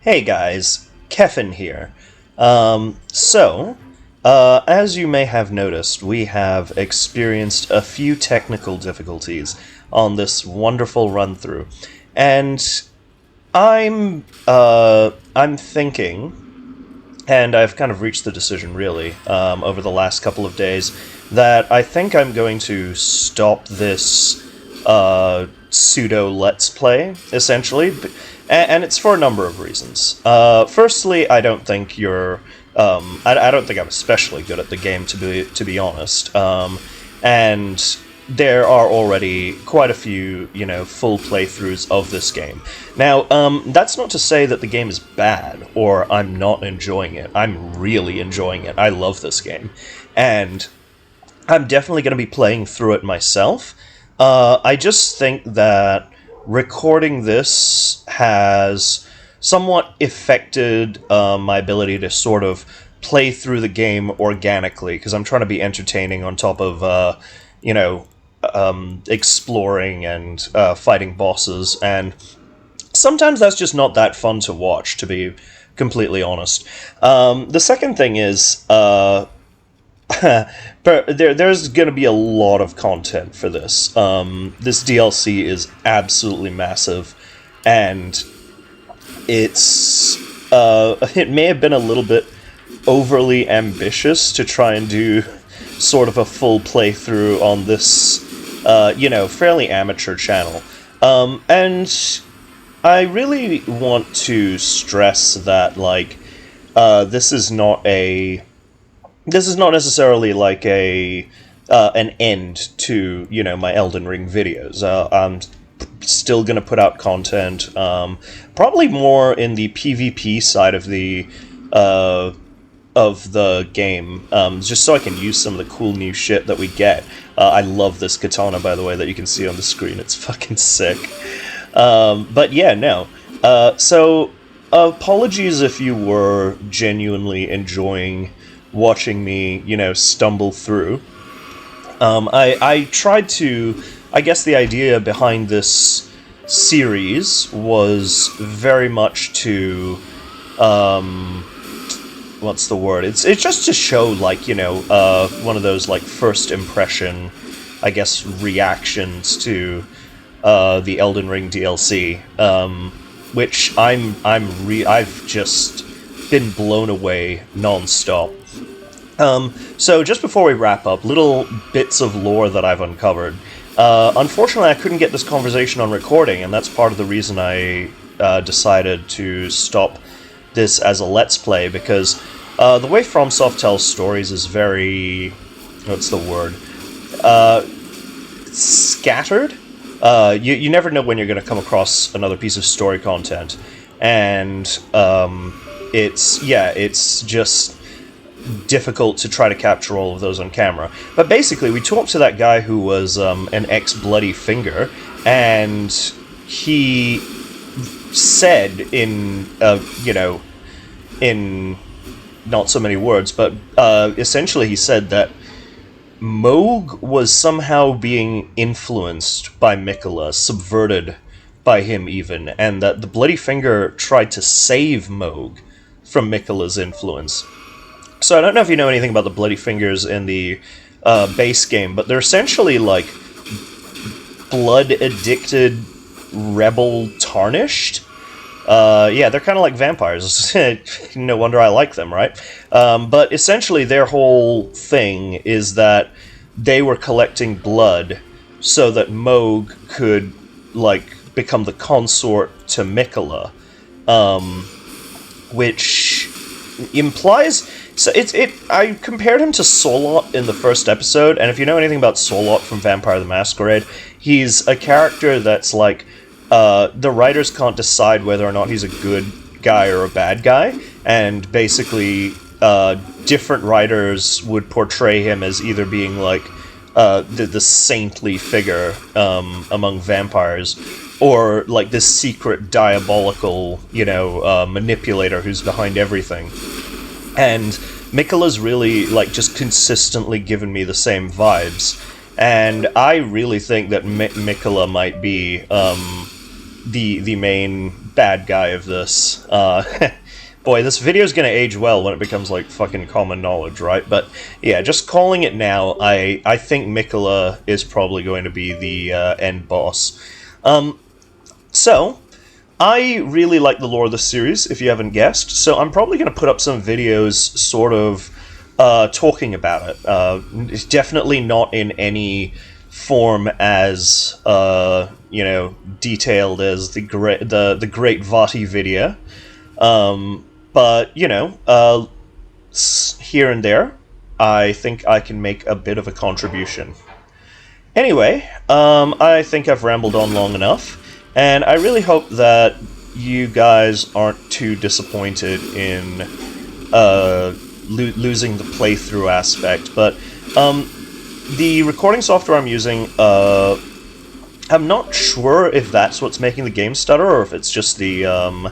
Hey guys, Kevin here. As you may have noticed, we have experienced a few technical difficulties on this wonderful run through, and I'm thinking, and I've kind of reached the decision really over the last couple of days that I think I'm going to stop this pseudo Let's Play essentially, and it's for a number of reasons. Firstly, I don't think you're. I don't think I'm especially good at the game, to be honest. And there are already quite a few, full playthroughs of this game. Now, that's not to say that the game is bad, or I'm not enjoying it. I'm really enjoying it. I love this game. And I'm definitely going to be playing through it myself. I just think that recording this has somewhat affected my ability to sort of play through the game organically, because I'm trying to be entertaining on top of, exploring and fighting bosses, and sometimes that's just not that fun to watch, to be completely honest. The second thing is, there's going to be a lot of content for this. This DLC is absolutely massive, and it may have been a little bit overly ambitious to try and do sort of a full playthrough on this, fairly amateur channel. And I really want to stress that, this is not necessarily like an end to, my Elden Ring videos. I'm still going to put out content, probably more in the PvP side of the game, just so I can use some of the cool new shit that we get. I love this katana, by the way, that you can see on the screen. It's fucking sick. But yeah, no. So, apologies if you were genuinely enjoying watching me, stumble through. I tried to... I guess the idea behind this series was very much to... what's the word? It's just to show, one of those, first impression, I guess, reactions to the Elden Ring DLC, which I've just been blown away non-stop. So just before we wrap up, little bits of lore that I've uncovered. Unfortunately, I couldn't get this conversation on recording, and that's part of the reason I decided to stop this as a Let's Play, because the way FromSoft tells stories is very... what's the word? Scattered? You never know when you're going to come across another piece of story content, and it's just difficult to try to capture all of those on camera. But basically, we talked to that guy who was an ex-Bloody Finger, and he said in not so many words, but essentially he said that Moog was somehow being influenced by Mikola, subverted by him even, and that the Bloody Finger tried to save Moog from Mikola's influence. So I don't know if you know anything about the Bloody Fingers in the base game, but they're essentially like blood-addicted rebel tarnished. Yeah, they're kind of like vampires. No wonder I like them, right? But essentially their whole thing is that they were collecting blood so that Moog could, become the consort to Mikola. Which implies... So I compared him to Solot in the first episode, and if you know anything about Solot from Vampire the Masquerade, he's a character that's like, the writers can't decide whether or not he's a good guy or a bad guy, and basically, different writers would portray him as either being like, the saintly figure, among vampires, or like this secret diabolical, manipulator who's behind everything. And Mikola's really, just consistently given me the same vibes. And I really think that Mikola might be, the main bad guy of this. Boy, this video's gonna age well when it becomes, like, fucking common knowledge, right? But, yeah, just calling it now, I think Mikola is probably going to be the end boss. So, I really like the lore of the series, if you haven't guessed, so I'm probably going to put up some videos sort of talking about it. It's definitely not in any form as, detailed as the great Vati video. But, here and there, I think I can make a bit of a contribution. Anyway, I think I've rambled on long enough, and I really hope that you guys aren't too disappointed in losing the playthrough aspect, but the recording software I'm using, I'm not sure if that's what's making the game stutter, or if it's just the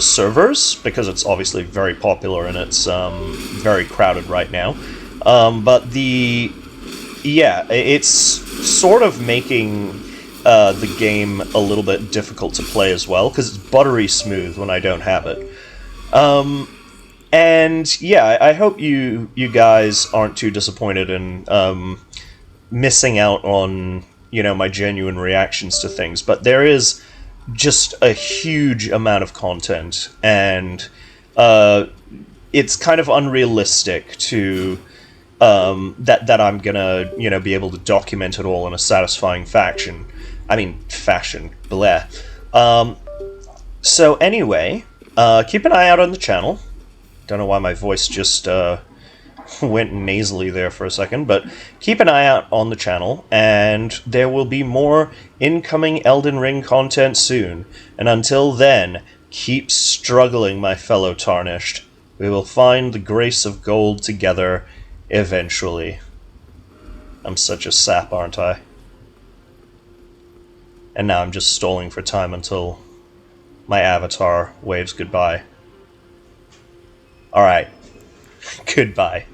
servers, because it's obviously very popular and it's very crowded right now. But it's sort of making the game a little bit difficult to play as well, because it's buttery smooth when I don't have it. And yeah, I hope you guys aren't too disappointed in missing out on, my genuine reactions to things, but there is just a huge amount of content, and it's kind of unrealistic to that I'm gonna, be able to document it all in a satisfying fashion. Bleh. So anyway, keep an eye out on the channel. Don't know why my voice just went nasally there for a second, but keep an eye out on the channel, and there will be more incoming Elden Ring content soon. And until then, keep struggling, my fellow Tarnished. We will find the grace of gold together eventually. I'm such a sap, aren't I? And now I'm just stalling for time until my avatar waves goodbye. Alright. Goodbye.